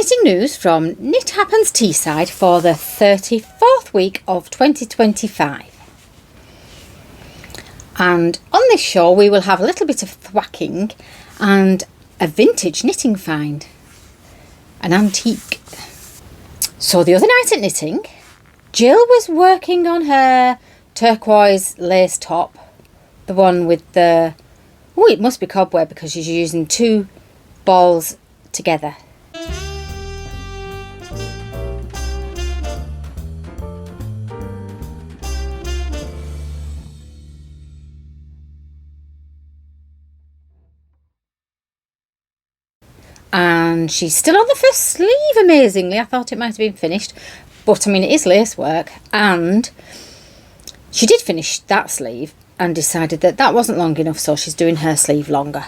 knitting news from Knit Happens Teesside for the 34th week of 2025. And on this show we will have a little bit of thwacking and a vintage knitting find, an antique. So the other night at knitting, Jill was working on her turquoise lace top, the one with the, oh, it must be cobweb because she's using two balls together. And she's still on the first sleeve, amazingly. I thought it might have been finished, but I mean, it is lace work, and she did finish that sleeve and decided that that wasn't long enough, so she's doing her sleeve longer.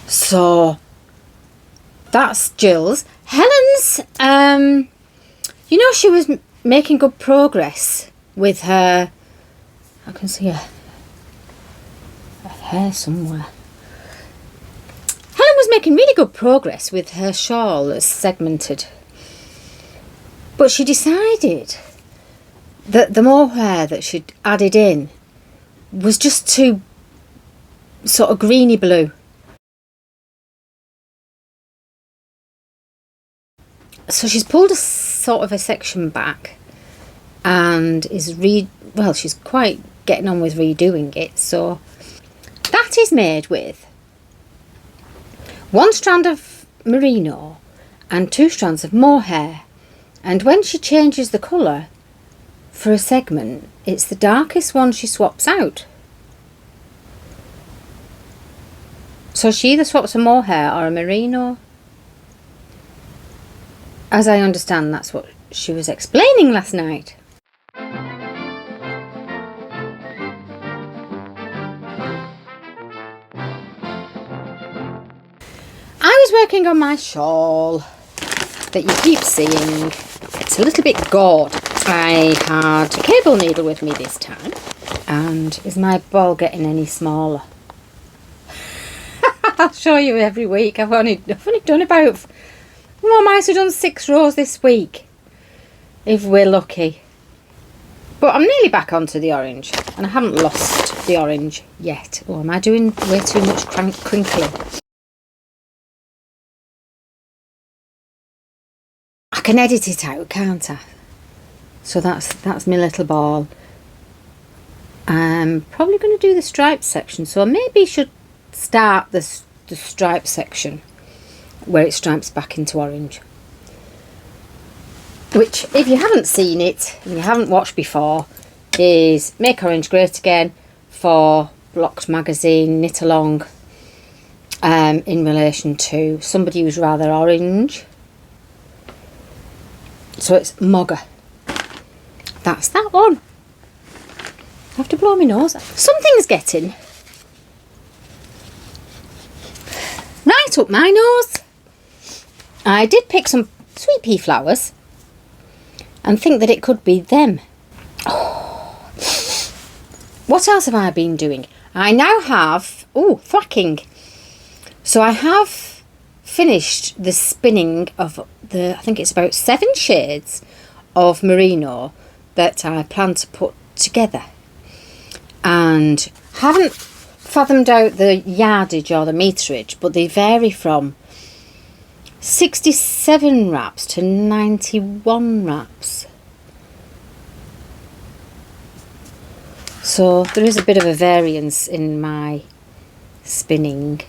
So that's Jill's. Helen's, you know, she was making good progress with her, I can see her hair somewhere. Helen was making really good progress with her shawl that's segmented, but she decided that the mohair that she'd added in was just too sort of greeny blue. So she's pulled a sort of a section back and is she's quite getting on with redoing it. So that is made with one strand of merino and two strands of mohair, and when she changes the colour for a segment, it's the darkest one she swaps out. So she either swaps a mohair or a merino. As I understand, that's what she was explaining last night. I was working on my shawl that you keep seeing. It's a little bit gored. I had a cable needle with me this time. And is my ball getting any smaller? I'll show you every week. I've only done about, well, I might have done 6 rows this week, if we're lucky. But I'm nearly back onto the orange, and I haven't lost the orange yet. Oh, am I doing way too much crinkling? I can edit it out, can't I? So that's my little ball. I'm probably going to do the stripe section, so I maybe should start the stripe section where it stripes back into orange. Which, if you haven't seen it and you haven't watched before, is Make Orange Great Again for Blocked Magazine Knit Along, in relation to somebody who's rather orange. So it's Mogger. That's that one. I have to blow my nose. Something's getting right up my nose. I did pick some sweet pea flowers and think that it could be them. Oh. What else have I been doing? I now have, thwacking. So I have finished the spinning of I think it's about 7 shades of merino that I plan to put together, and haven't fathomed out the yardage or the meterage, but they vary from 67 wraps to 91 wraps. So there is a bit of a variance in my spinning,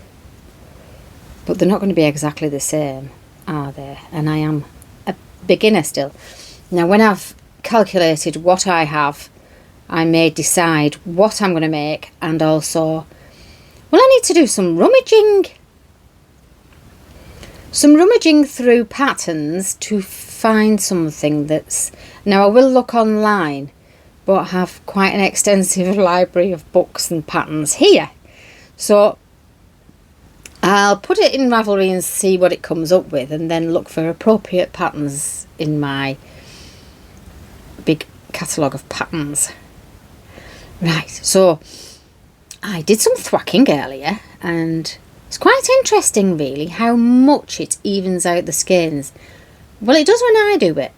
but they're not going to be exactly the same, are they? And I am a beginner still. Now, when I've calculated what I have, I may decide what I'm going to make, and also, well, I need to do some rummaging through patterns to find something that's, now I will look online, but I have quite an extensive library of books and patterns here, so I'll put it in Ravelry and see what it comes up with, and then look for appropriate patterns in my big catalogue of patterns. Right, so I did some thwacking earlier, and It's quite interesting really how much it evens out the skeins. Well, it does when I do it.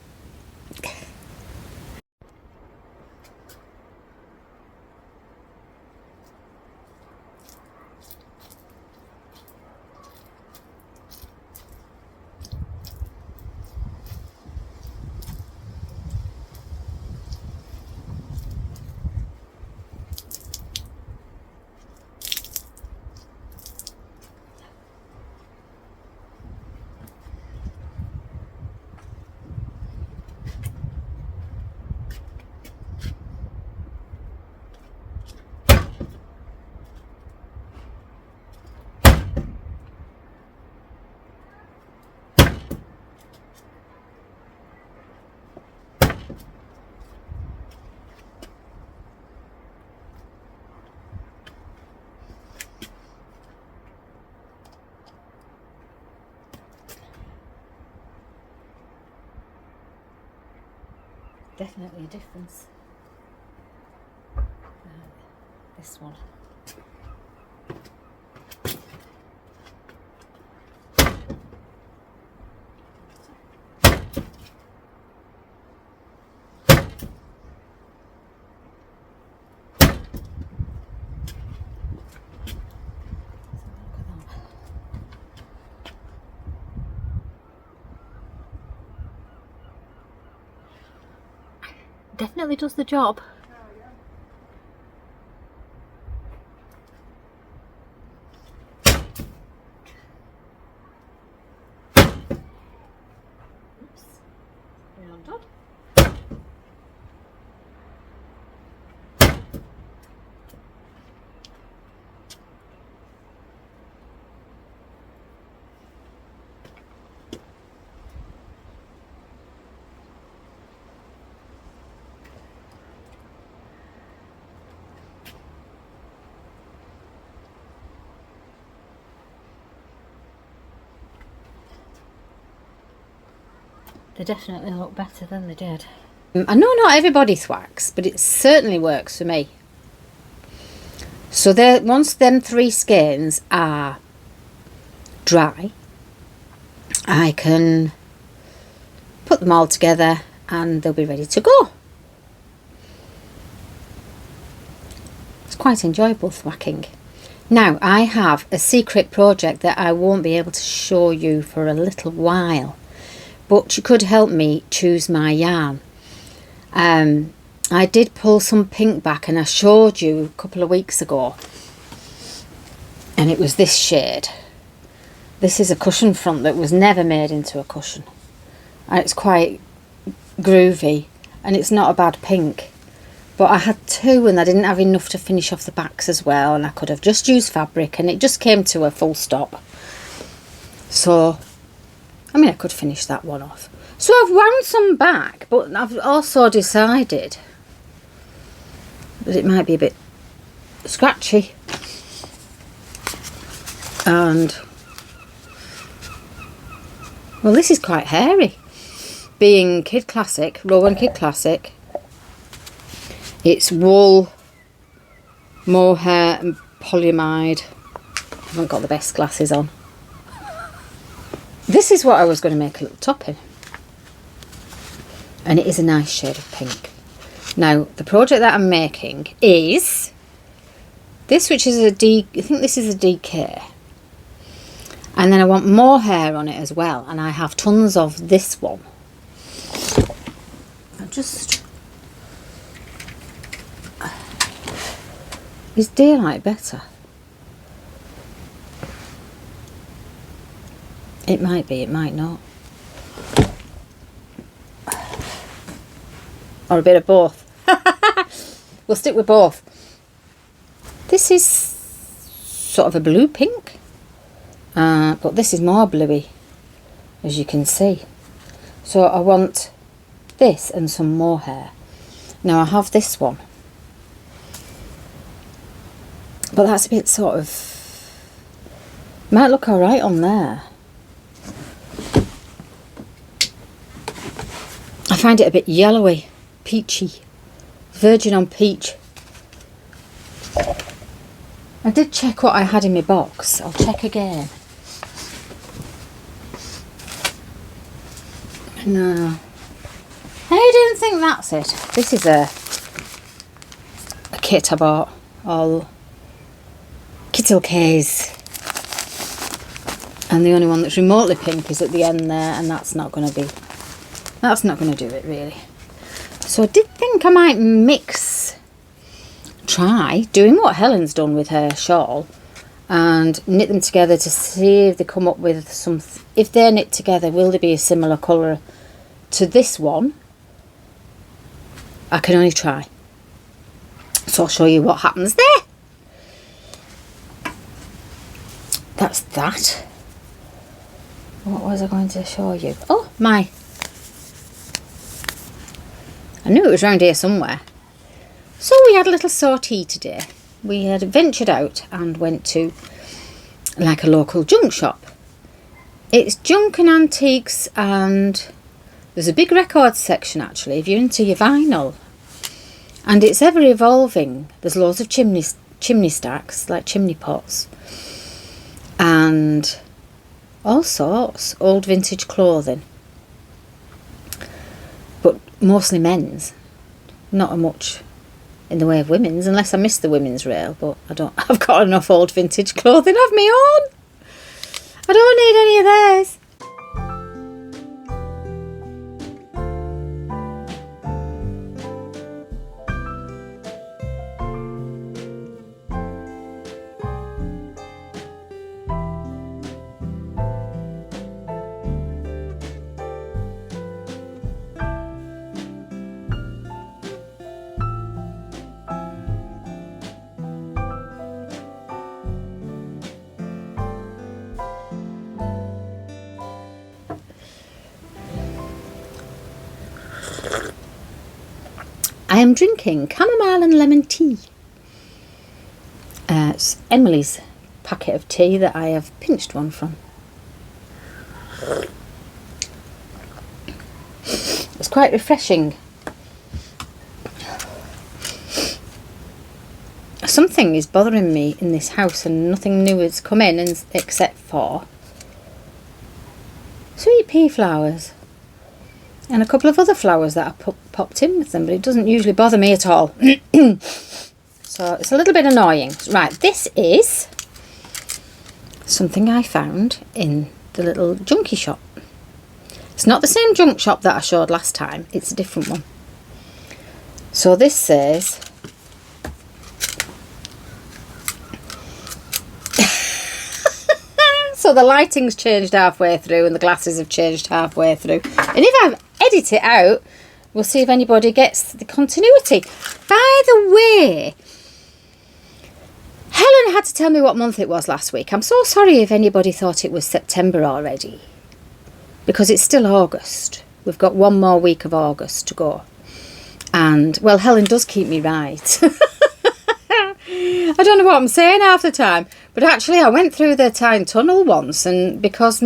Definitely a difference. This one. Definitely does the job. Oops. Undone. They definitely look better than they did. I know not everybody thwacks, but it certainly works for me. So once them 3 skeins are dry, I can put them all together and they'll be ready to go. It's quite enjoyable thwacking. Now I have a secret project that I won't be able to show you for a little while, but you could help me choose my yarn. I did pull some pink back and I showed you a couple of weeks ago, and it was this shade. This is a cushion front that was never made into a cushion, and it's quite groovy and it's not a bad pink, but I had 2 and I didn't have enough to finish off the backs as well, and I could have just used fabric and it just came to a full stop. So I mean, I could finish that one off. So I've wound some back, but I've also decided that it might be a bit scratchy. And, well, this is quite hairy. Being Kid Classic, Rowan Kid Classic, it's wool, mohair and polyamide. I haven't got the best glasses on. This is what I was going to make a little top in, and it is a nice shade of pink. Now the project that I'm making is this, which is I think this is a DK, and then I want more hair on it as well, and I have tons of this one. Is daylight better? It might be, it might not. Or a bit of both. We'll stick with both. This is sort of a blue pink, but this is more bluey, as you can see. So I want this and some more hair. Now I have this one, but that's a bit sort of, might look alright on there. I find it a bit yellowy, peachy, virgin on peach. I did check what I had in my box. I'll check again. No. I don't think that's it. This is a kit I bought. All Kittle K's. And the only one that's remotely pink is at the end there, and that's not going to do it really. So I did think I might try doing what Helen's done with her shawl and knit them together to see if they come up with some, if they're knit together, will they be a similar colour to this one? I can only try. So I'll show you what happens there. That's that. What was I going to show you? Oh, I knew it was round here somewhere. So we had a little sortie today. We had ventured out and went to like a local junk shop. It's junk and antiques, and there's a big record section actually if you're into your vinyl. And it's ever evolving. There's loads of chimney stacks, like chimney pots. And all sorts, old vintage clothing. But mostly men's. Not much in the way of women's, unless I miss the women's rail, but I've got enough old vintage clothing of my own. I don't need any of theirs. I am drinking chamomile and lemon tea. It's Emily's packet of tea that I have pinched one from. It's quite refreshing. Something is bothering me in this house and nothing new has come in except for sweet pea flowers. And a couple of other flowers that I popped in with them, but it doesn't usually bother me at all. So it's a little bit annoying. Right, this is something I found in the little junkie shop. It's not the same junk shop that I showed last time, it's a different one. So this says, so the lighting's changed halfway through and the glasses have changed halfway through. And if I edit it out, we'll see if anybody gets the continuity. By the way, Helen had to tell me what month it was last week. I'm so sorry if anybody thought it was September already, because it's still August. We've got one more week of August to go. And, well, Helen does keep me right. I don't know what I'm saying half the time, but actually I went through the Tyne Tunnel once, and because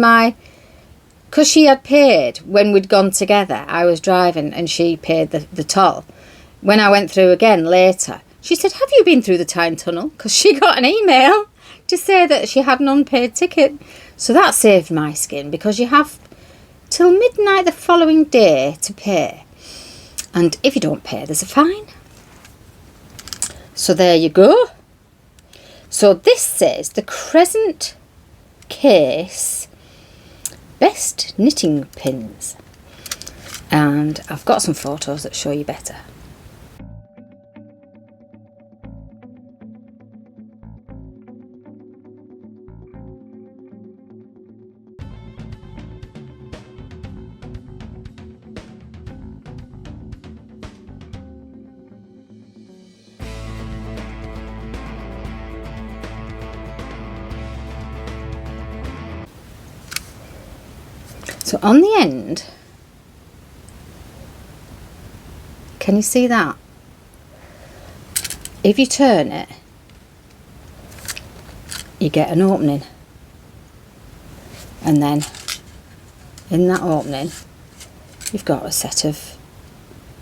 she had paid when we'd gone together, I was driving and she paid the toll. When I went through again later, she said, have you been through the Tyne Tunnel? Because she got an email to say that she had an unpaid ticket. So that saved my skin, because you have till midnight the following day to pay. And if you don't pay, there's a fine. So there you go. So this says the Crescent Case Best Knitting Pins. And I've got some photos that show you better. So on the end, can you see that? If you turn it, you get an opening, and then in that opening you've got a set of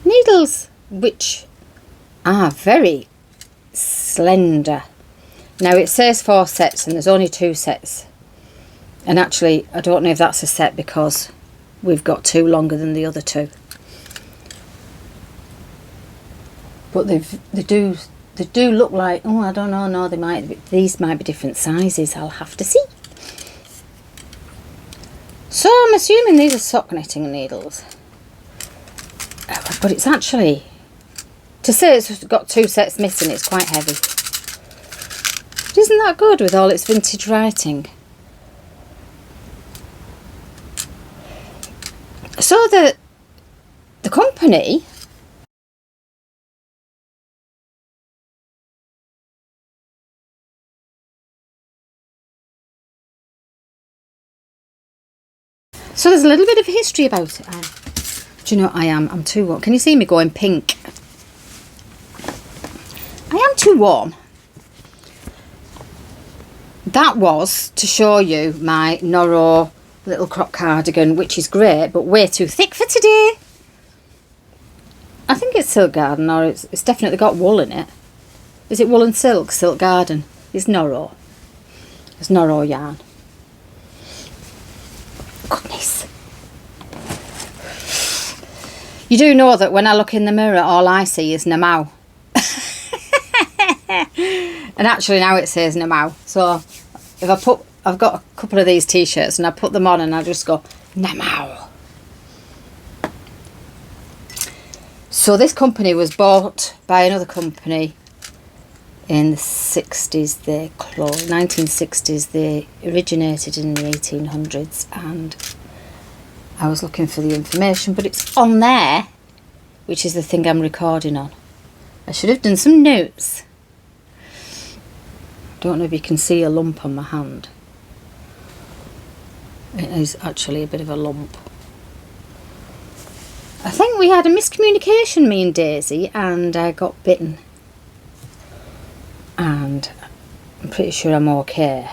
needles which are very slender Now it says 4 sets and there's only 2 sets. And actually, I don't know if that's a set because we've got 2 longer than the other 2. But they do look like, oh, I don't know, no, these might be different sizes. I'll have to see. So I'm assuming these are sock knitting needles. But it's actually, to say it's got 2 sets missing, it's quite heavy. But isn't that good with all its vintage writing? So the company so there's a little bit of history about it. Do you know what I am? I'm too warm. Can you see me going pink? I am too warm. That was to show you my Noro little crop cardigan, which is great, but way too thick for today. I think it's Silk Garden, or it's definitely got wool in it. Is it wool and silk? Silk Garden. It's Noro. It's Noro yarn. Goodness. You do know that when I look in the mirror, all I see is Namau. And actually now it says Namau. So if I've got a couple of these t-shirts and I put them on and I just go, Namau. So this company was bought by another company in the 60s. They closed, 1960s. They originated in the 1800s, and I was looking for the information, but it's on there, which is the thing I'm recording on. I should have done some notes. Don't know if you can see a lump on my hand. It is actually a bit of a lump. I think we had a miscommunication, me and Daisy, and I got bitten. And I'm pretty sure I'm okay.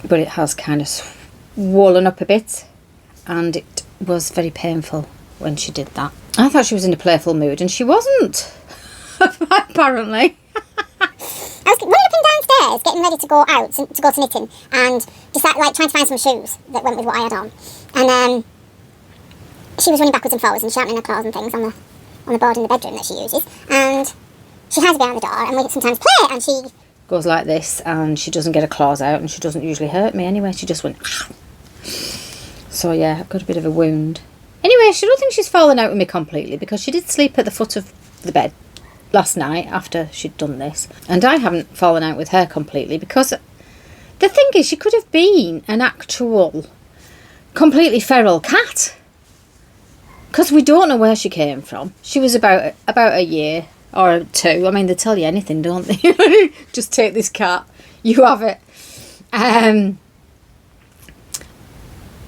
But it has kind of swollen up a bit, and it was very painful when she did that. I thought she was in a playful mood, and she wasn't, apparently. I was running up and downstairs, getting ready to go out, to go to knitting, and decided, like, trying to find some shoes that went with what I had on. And she was running backwards and forwards and sharpening her claws and things on the board in the bedroom that she uses. And she hides behind the door, and we sometimes play, and she goes like this, and she doesn't get her claws out, and she doesn't usually hurt me anyway. She just went. So yeah, I've got a bit of a wound. Anyway, I don't think she's fallen out with me completely, because she did sleep at the foot of the bed last night after she'd done this, and I haven't fallen out with her completely, because the thing is, she could have been an actual completely feral cat, because we don't know where she came from. She was about a year or 2. I mean, they tell you anything, don't they? Just take this cat, you have it.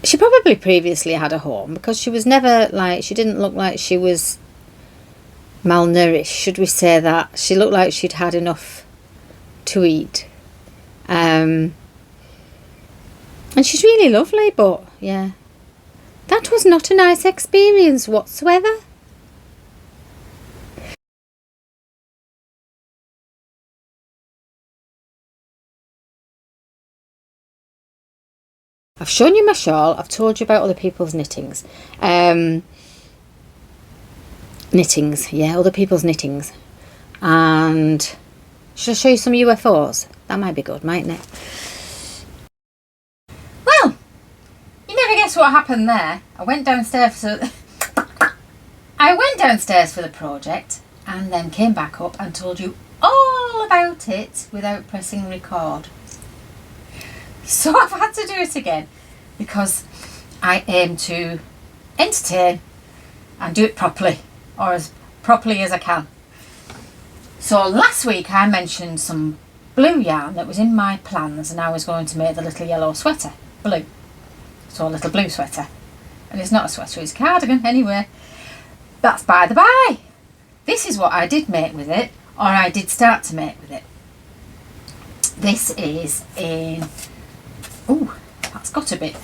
She probably previously had a home, because she was never like, she didn't look like she was malnourished, should we say that. She looked like she'd had enough to eat. And she's really lovely, but yeah, that was not a nice experience whatsoever. I've shown you my shawl. I've told you about other people's knittings. Other people's knittings. And should I show you some UFOs? That might be good, mightn't it? Well, you never guess what happened there. I went downstairs for the project, and then came back up and told you all about it without pressing record. So I've had to do it again, because I aim to entertain and do it properly, or as properly as I can. So last week I mentioned some blue yarn that was in my plans, and I was going to make the little yellow sweater blue. So a little blue sweater. And it's not a sweater, it's a cardigan. Anyway, that's by the by. This is what I did make with it, or I did start to make with it. This is in... Ooh, that's got a bit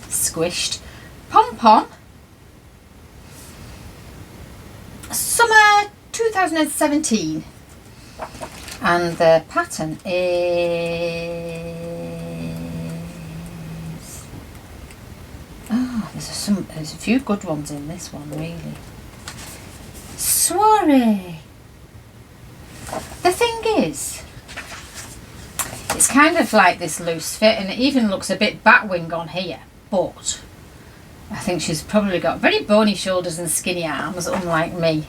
squished. Pom-pom. Summer 2017. And the pattern is, there's a few good ones in this one, really. Soiree. The thing is, it's kind of like this loose fit, and it even looks a bit batwing on here, but I think she's probably got very bony shoulders and skinny arms, unlike me.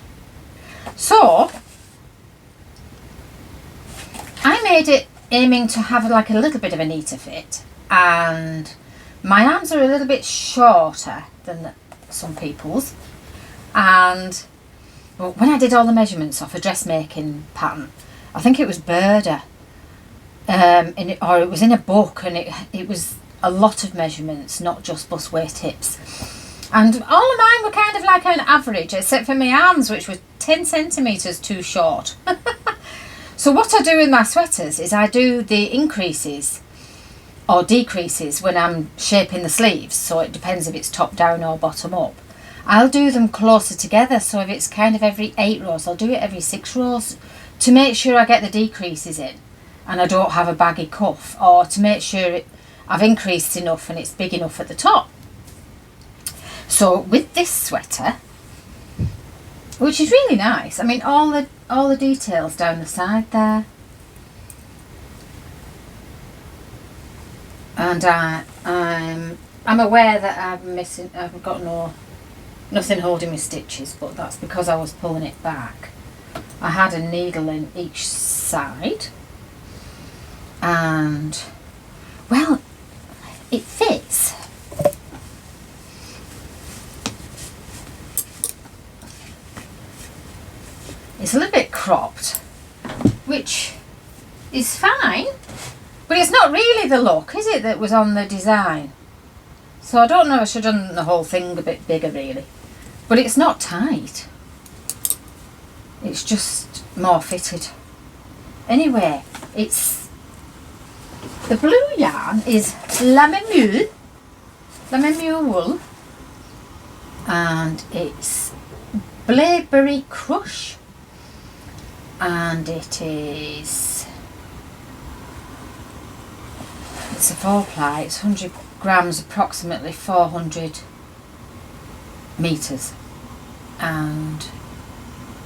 So I made it aiming to have like a little bit of a neater fit, and my arms are a little bit shorter than some people's, and well, when I did all the measurements off a dressmaking pattern, I think it was Burda, or it was in a book, and it was a lot of measurements, not just bust waist hips, and all of mine were kind of like an average, except for my arms, which were 10 centimetres too short. So what I do with my sweaters is I do the increases or decreases when I'm shaping the sleeves, so it depends if it's top down or bottom up. I'll do them closer together, so if it's kind of every 8 rows, I'll do it every 6 rows to make sure I get the decreases in and I don't have a baggy cuff, or to make sure I've increased enough and it's big enough at the top. So with this sweater, which is really nice, I mean all the details down the side there, and I'm aware that I've got nothing holding my stitches, but that's because I was pulling it back. I had a needle in each side, and well, it fits. It's a little bit cropped, which is fine, but it's not really the look, is it, that was on the design? So I don't know, I should have done the whole thing a bit bigger really, but it's not tight, it's just more fitted. Anyway, it's, the blue yarn is Lamemule wool, and it's Blaeberry Crush, and it's a 4-ply, it's 100 grams, approximately 400 metres, and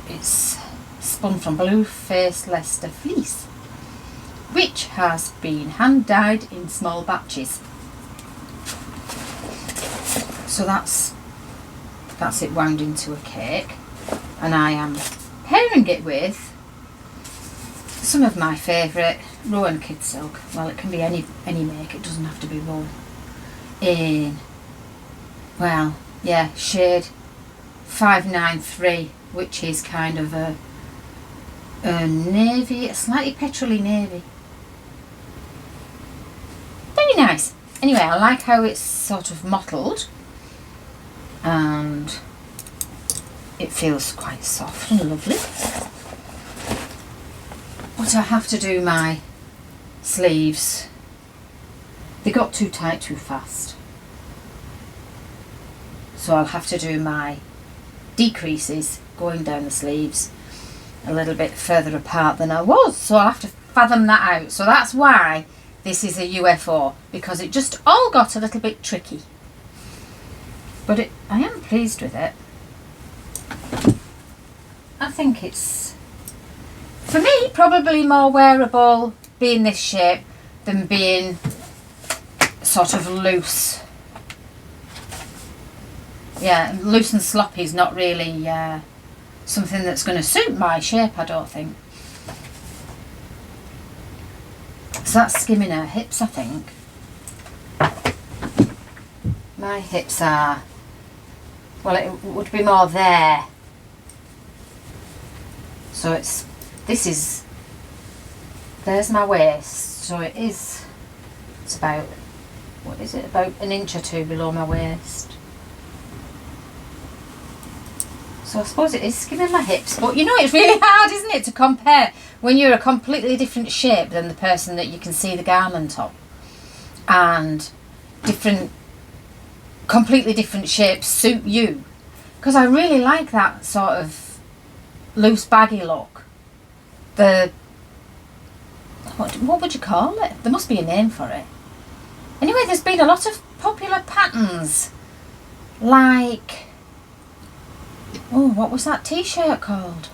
it's spun from blue faced Leicester fleece, which has been hand dyed in small batches. So that's it wound into a cake, and I am pairing it with some of my favourite Rowan kid silk. Well, it can be any make, it doesn't have to be Rowan. In, well, yeah, shade 593, which is kind of a navy, a slightly petrol-y navy. Very nice. Anyway, I like how it's sort of mottled, and it feels quite soft and lovely. But I have to do my sleeves. They got too tight too fast. So I'll have to do my decreases going down the sleeves a little bit further apart than I was. So I'll have to fathom that out. So that's why this is a UFO, because it just all got a little bit tricky. But I am pleased with it. I think it's, for me, probably more wearable being this shape than being sort of loose. Yeah, loose and sloppy is not really something that's going to suit my shape, I don't think. So that's skimming her hips, I think. My hips are, well, it would be more there. So it's there's my waist, so it's about, what is it, about an inch or two below my waist. So I suppose it is skimming my hips, but you know, it's really hard, isn't it, to compare when you're a completely different shape than the person that you can see the garment on, and completely different shapes suit you, because I really like that sort of loose baggy look. The what would you call it? There must be a name for it. Anyway, there's been a lot of popular patterns. Like, oh, what was that t-shirt called?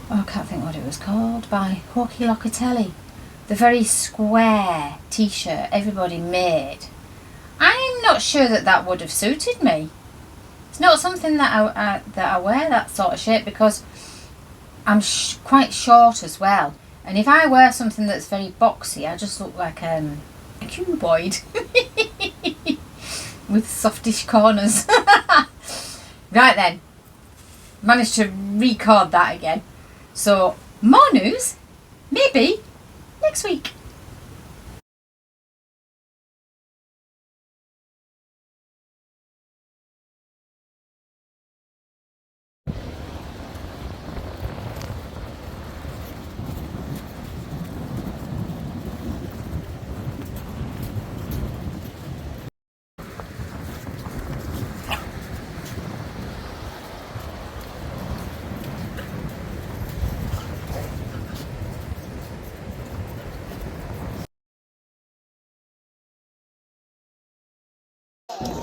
Oh, I can't think what it was called. By Hawkey Locatelli. The very square t-shirt everybody made. I'm not sure that would have suited me. It's not something that I wear, that sort of shape, because I'm quite short as well. And if I wear something that's very boxy, I just look like a cuboid with softish corners. Right then, managed to record that again. So more news, maybe next week.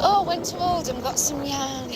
Oh, went to Oldham, got some yarn.